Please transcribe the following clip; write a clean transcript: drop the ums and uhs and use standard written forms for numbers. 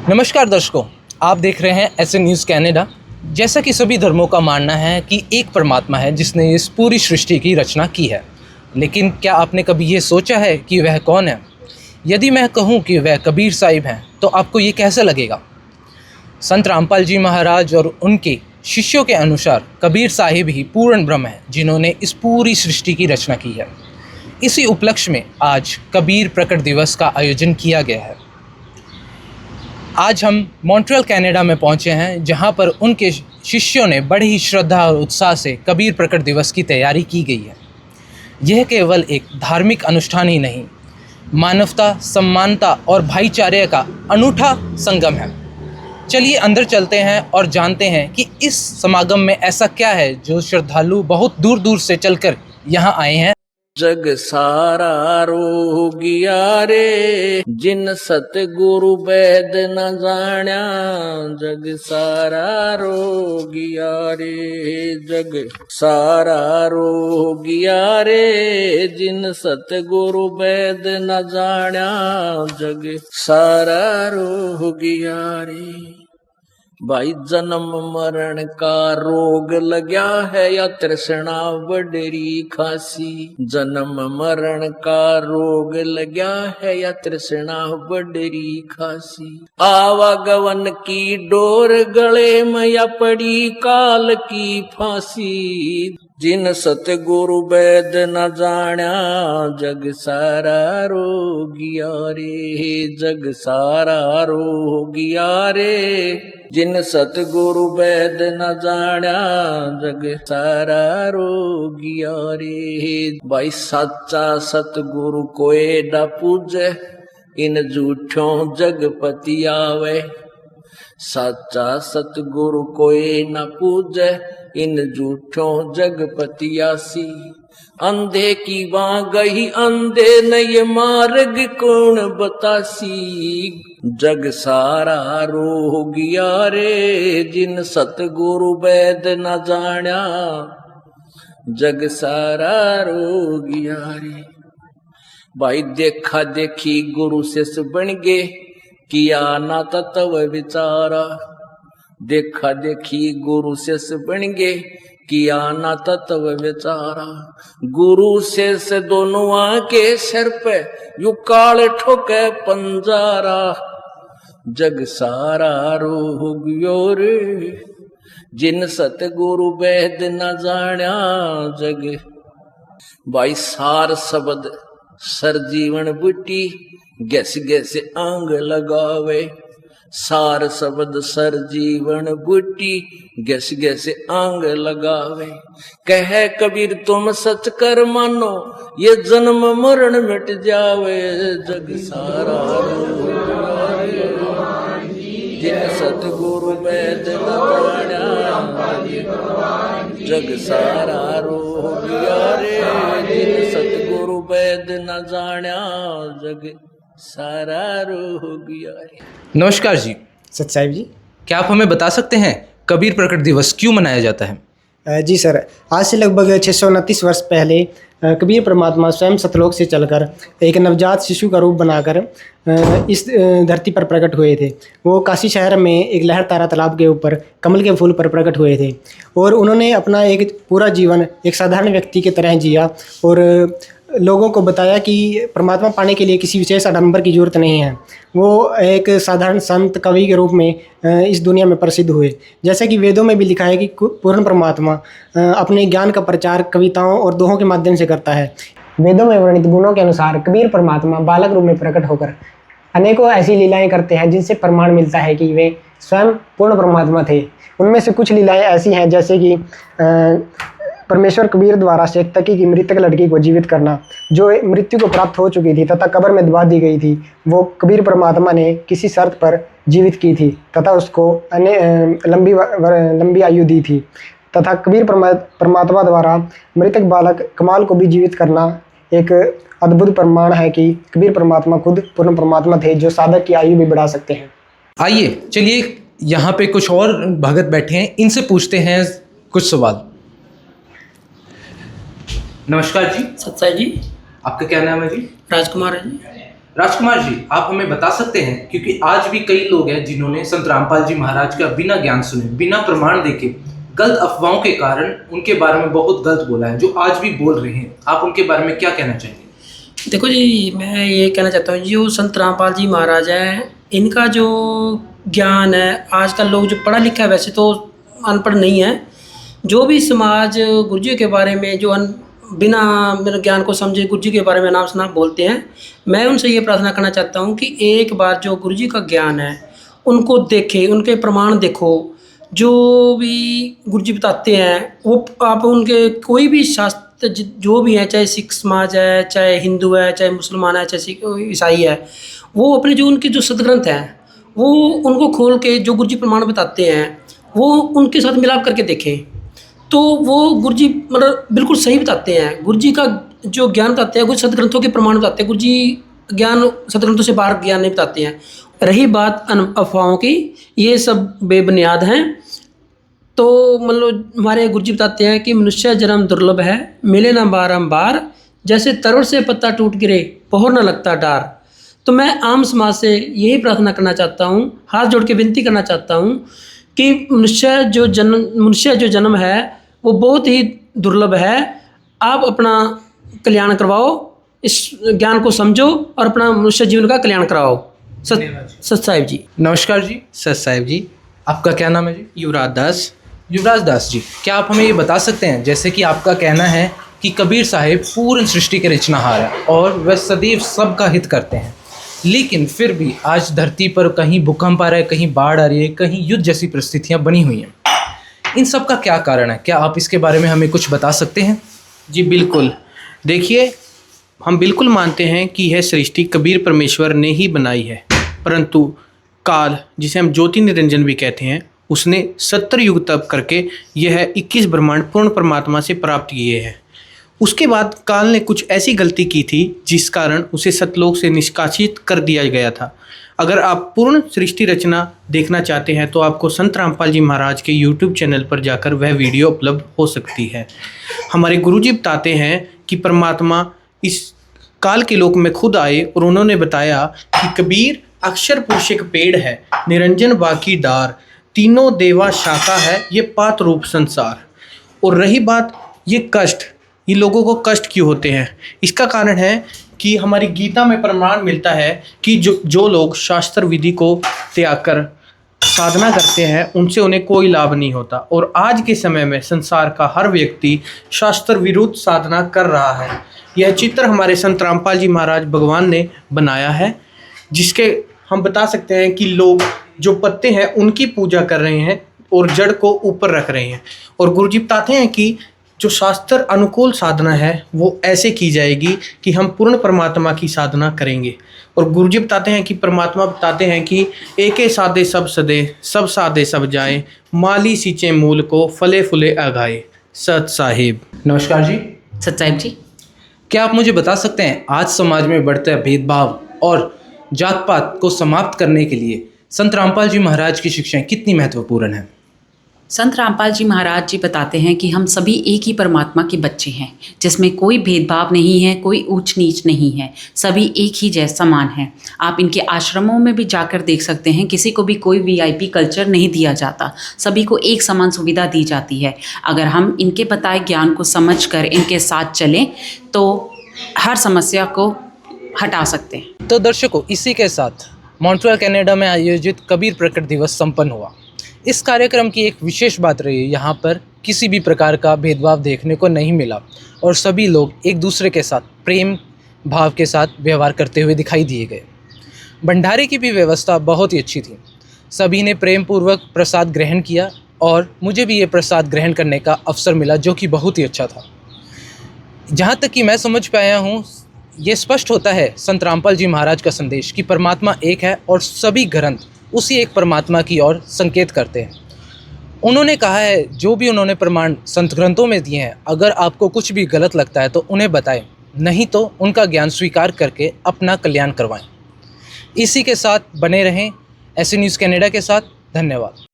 नमस्कार दर्शकों, आप देख रहे हैं एसएन न्यूज़ कनाडा। जैसा कि सभी धर्मों का मानना है कि एक परमात्मा है जिसने इस पूरी सृष्टि की रचना की है, लेकिन क्या आपने कभी ये सोचा है कि वह कौन है? यदि मैं कहूँ कि वह कबीर साहिब हैं तो आपको ये कैसा लगेगा? संत रामपाल जी महाराज और उनके शिष्यों के अनुसार कबीर साहिब ही पूर्ण ब्रह्म हैं जिन्होंने इस पूरी सृष्टि की रचना की है। इसी उपलक्ष्य में आज कबीर प्रकट दिवस का आयोजन किया गया है। आज हम मॉन्ट्रियल कनाडा में पहुंचे हैं, जहां पर उनके शिष्यों ने बड़ी ही श्रद्धा और उत्साह से कबीर प्रकट दिवस की तैयारी की गई है। यह केवल एक धार्मिक अनुष्ठान ही नहीं, मानवता, समानता और भाईचारे का अनूठा संगम है। चलिए अंदर चलते हैं और जानते हैं कि इस समागम में ऐसा क्या है जो श्रद्धालु बहुत दूर दूर से चलकर यहाँ आए हैं। जग सारा रोगिया रे, जिन सतगुरु वैद न जाण्या। जग सारा रोगिया रे, जग सारा रोगिया रे, जिन सतगुरु वैद न जाण्या। जग सारा रोगिया रे। भाई जन्म मरण का रोग लग्या है या तृष्णा बडरी खासी। जन्म मरण का रोग लग्या है या तृष्णा बडरी खासी। आवागवन की डोर गले में या पड़ी काल की फांसी। जिन सतगुरु वैद न जाण्या। जग सारा रोगिया रे, जग सारा रोगिया रे, जिन सतगुरु वैद न जाण्या। जग सारा रोगिया रे। भाई सच्चा सतगुरु कोई न पूजे, इन झूठों जगपति आवे। सच्चा सतगुरु कोई न पूजे, इन झूठों जगपति आसी। अंधे की वहां गई अंधे न ये मार्ग कौन बतासी। जग सारा रोगिया रे, जिन सतगुरु वैद न जाण्या। जग सारा रोगिया रे। भाई देखा देखी गुरु शिष्य बन गे, किया ना तत्व विचारा। देखा देखी गुरु शिष्य बन गे, किया ना तत्व विचारा। गुरु शिष्य दोनों आके सिर पे यू काल ठोके पंजारा। जग सारा रोगियो रे, जिन सतगुरु वैद न जाण्या। जग भाई सार शब्द सर जीवन बुटी, गैस गैस आंग लगावे। सार शब्द सर जीवन बुटी, गैस गैस आंग लगावे। कहे कबीर तुम सच कर मानो, ये जन्म मरण मिट जावे। जग सारा रोगिया रे, जिन सतगुरु वैद न जाण्या। जग सारा रोगिया रे, जिन सतगुरु वैद न जाण्या। जग सारा रोगिया रे। नमस्कार जी। सत साहिब जी। क्या आप हमें बता सकते हैं कबीर प्रकट दिवस क्यों मनाया जाता है? जी सर, आज से लगभग 629 वर्ष पहले कबीर परमात्मा स्वयं सतलोक से चलकर एक नवजात शिशु का रूप बनाकर इस धरती पर प्रकट हुए थे। वो काशी शहर में एक लहर तारा तालाब के ऊपर कमल के फूल पर प्रकट हुए थे और उन्होंने अपना एक पूरा जीवन एक साधारण व्यक्ति की तरह जिया और लोगों को बताया कि परमात्मा पाने के लिए किसी विशेष आडंबर की जरूरत नहीं है। वो एक साधारण संत कवि के रूप में इस दुनिया में प्रसिद्ध हुए। जैसे कि वेदों में भी लिखा है कि पूर्ण परमात्मा अपने ज्ञान का प्रचार कविताओं और दोहों के माध्यम से करता है। वेदों में वर्णित गुणों के अनुसार कबीर परमात्मा बालक रूप में प्रकट होकर अनेकों ऐसी लीलाएं करते हैं जिनसे प्रमाण मिलता है कि वे स्वयं पूर्ण परमात्मा थे। उनमें से कुछ लीलाएं ऐसी हैं जैसे कि परमेश्वर कबीर द्वारा शेखतकी की मृतक लड़की को जीवित करना, जो मृत्यु को प्राप्त हो चुकी थी तथा कब्र में दबा दी गई थी, वो कबीर परमात्मा ने किसी शर्त पर जीवित की थी तथा उसको लंबी आयु दी थी। तथा कबीर परमात्मा द्वारा मृतक बालक कमाल को भी जीवित करना एक अद्भुत प्रमाण है कि कबीर परमात्मा खुद पूर्ण परमात्मा थे जो साधक की आयु भी बढ़ा सकते हैं। आइए चलिए, यहाँ पे कुछ और भगत बैठे हैं, इनसे पूछते हैं कुछ सवाल। नमस्कार जी। सत्साई जी। आपका क्या नाम है जी? राजकुमार है जी। राजकुमार जी, आप हमें बता सकते हैं, क्योंकि आज भी कई लोग हैं जिन्होंने संत रामपाल जी महाराज का बिना ज्ञान सुने, बिना प्रमाण देके, गलत अफवाहों के कारण उनके बारे में बहुत गलत बोला है, जो आज भी बोल रहे हैं। आप उनके बारे में क्या कहना चाहेंगे? देखो जी, मैं ये कहना चाहता हूँ, जो संत रामपाल जी महाराज हैं, इनका जो ज्ञान है, आजकल लोग जो पढ़ा लिखा है, वैसे तो अनपढ़ नहीं है, जो भी समाज गुरु जी के बारे में जो बिना मेरे ज्ञान को समझे गुरु जी के बारे में नाम सुना बोलते हैं, मैं उनसे ये प्रार्थना करना चाहता हूँ कि एक बार जो गुरु जी का ज्ञान है उनको देखें, उनके प्रमाण देखो। जो भी गुरु जी बताते हैं वो आप उनके कोई भी शास्त्र जो भी है, चाहे सिख समाज है, चाहे हिंदू है, चाहे मुसलमान है, चाहे सिख ईसाई है, वो अपने जो उनके जो सदग्रंथ हैं वो उनको खोल के जो गुरु जी प्रमाण बताते हैं वो उनके साथ मिलाप करके देखें, तो वो गुरु जी मतलब बिल्कुल सही बताते हैं। गुरु जी का जो ज्ञान बताते हैं, कुछ सदग्रंथों के प्रमाण बताते हैं, गुरु जी ज्ञान सदग्रंथों से बाहर ज्ञान नहीं बताते हैं। रही बात अफवाहों की, ये सब बेबुनियाद हैं। तो मतलब हमारे गुरु जी बताते हैं कि मनुष्य जन्म दुर्लभ है, मिले ना बारंबार, जैसे तरवर से पत्ता टूट गिरे पहुर न लगता डार। तो मैं आम समाज से यही प्रार्थना करना चाहता हूँ, हाथ जोड़ के विनती करना चाहता हूँ कि मनुष्य जो जन्म है वो बहुत ही दुर्लभ है। आप अपना कल्याण करवाओ, इस ज्ञान को समझो और अपना मनुष्य जीवन का कल्याण कराओ। सत साहिब जी। नमस्कार जी। सत साहिब जी। आपका क्या नाम है जी? युवराज दास। युवराज दास जी, क्या आप हमें ये बता सकते हैं, जैसे कि आपका कहना है कि कबीर साहिब पूर्ण सृष्टि के रचनाहार हैं और वह सदैव सबका हित करते हैं, लेकिन फिर भी आज धरती पर कहीं भूकंप आ रहा है, कहीं बाढ़ आ रही है, कहीं युद्ध जैसी परिस्थितियां बनी हुई हैं, इन सब का क्या कारण है? क्या आप इसके बारे में हमें कुछ बता सकते हैं? जी बिल्कुल। देखिए, हम बिल्कुल मानते हैं कि यह सृष्टि कबीर परमेश्वर ने ही बनाई है, परंतु काल, जिसे हम ज्योति निरंजन भी कहते हैं, उसने 70 युग तप करके यह 21 ब्रह्मांड पूर्ण परमात्मा से प्राप्त किए हैं। उसके बाद काल ने कुछ ऐसी गलती की थी जिस कारण उसे सतलोक से निष्कासित कर दिया गया था। अगर आप पूर्ण सृष्टि रचना देखना चाहते हैं तो आपको संत रामपाल जी महाराज के YouTube चैनल पर जाकर वह वीडियो उपलब्ध हो सकती है। हमारे गुरुजी बताते हैं कि परमात्मा इस काल के लोक में खुद आए और उन्होंने बताया कि कबीर अक्षर पुरुष एक पेड़ है, निरंजन बाकी डार, तीनों देवा शाखा है, ये पात रूप संसार। और रही बात ये कष्ट, ये लोगों को कष्ट क्यों होते हैं, इसका कारण है कि हमारी गीता में प्रमाण मिलता है कि जो लोग शास्त्र विधि को त्याग कर साधना करते हैं उनसे उन्हें कोई लाभ नहीं होता। और आज के समय में संसार का हर व्यक्ति शास्त्र विरुद्ध साधना कर रहा है। यह चित्र हमारे संत रामपाल जी महाराज भगवान ने बनाया है, जिसके हम बता सकते हैं कि लोग जो पत्ते हैं उनकी पूजा कर रहे हैं और जड़ को ऊपर रख रहे हैं। और गुरुजी बताते हैं कि जो शास्त्र अनुकूल साधना है वो ऐसे की जाएगी कि हम पूर्ण परमात्मा की साधना करेंगे। और गुरुजी बताते हैं कि परमात्मा बताते हैं कि एके साधे सब सदे, सब साधे सब जाए, माली सींचे मूल को, फले फुले आगाए। सत साहिब। नमस्कार जी। सत साहिब जी। क्या आप मुझे बता सकते हैं, आज समाज में बढ़ते भेदभाव और जात पात को समाप्त करने के लिए संत रामपाल जी महाराज की शिक्षाएं कितनी महत्वपूर्ण हैं? संत रामपाल जी महाराज जी बताते हैं कि हम सभी एक ही परमात्मा के बच्चे हैं, जिसमें कोई भेदभाव नहीं है, कोई ऊंच नीच नहीं है, सभी एक ही जैसा समान हैं। आप इनके आश्रमों में भी जाकर देख सकते हैं, किसी को भी कोई VIP कल्चर नहीं दिया जाता, सभी को एक समान सुविधा दी जाती है। अगर हम इनके बताए ज्ञान को समझकर इनके साथ चलें तो हर समस्या को हटा सकते हैं। तो दर्शकों, इसी के साथ मॉन्ट्रियल कनाडा में आयोजित कबीर प्रकट दिवस संपन्न हुआ। इस कार्यक्रम की एक विशेष बात रही, यहाँ पर किसी भी प्रकार का भेदभाव देखने को नहीं मिला और सभी लोग एक दूसरे के साथ प्रेम भाव के साथ व्यवहार करते हुए दिखाई दिए गए। भंडारे की भी व्यवस्था बहुत ही अच्छी थी, सभी ने प्रेम पूर्वक प्रसाद ग्रहण किया और मुझे भी ये प्रसाद ग्रहण करने का अवसर मिला, जो कि बहुत ही अच्छा था। जहाँ तक कि मैं समझ पाया हूँ, ये स्पष्ट होता है संत रामपाल जी महाराज का संदेश कि परमात्मा एक है और सभी ग्रंथ उसी एक परमात्मा की ओर संकेत करते हैं। उन्होंने कहा है, जो भी उन्होंने प्रमाण संत ग्रंथों में दिए हैं, अगर आपको कुछ भी गलत लगता है तो उन्हें बताएं, नहीं तो उनका ज्ञान स्वीकार करके अपना कल्याण करवाएं। इसी के साथ बने रहें ऐसे न्यूज़ कनाडा के साथ। धन्यवाद।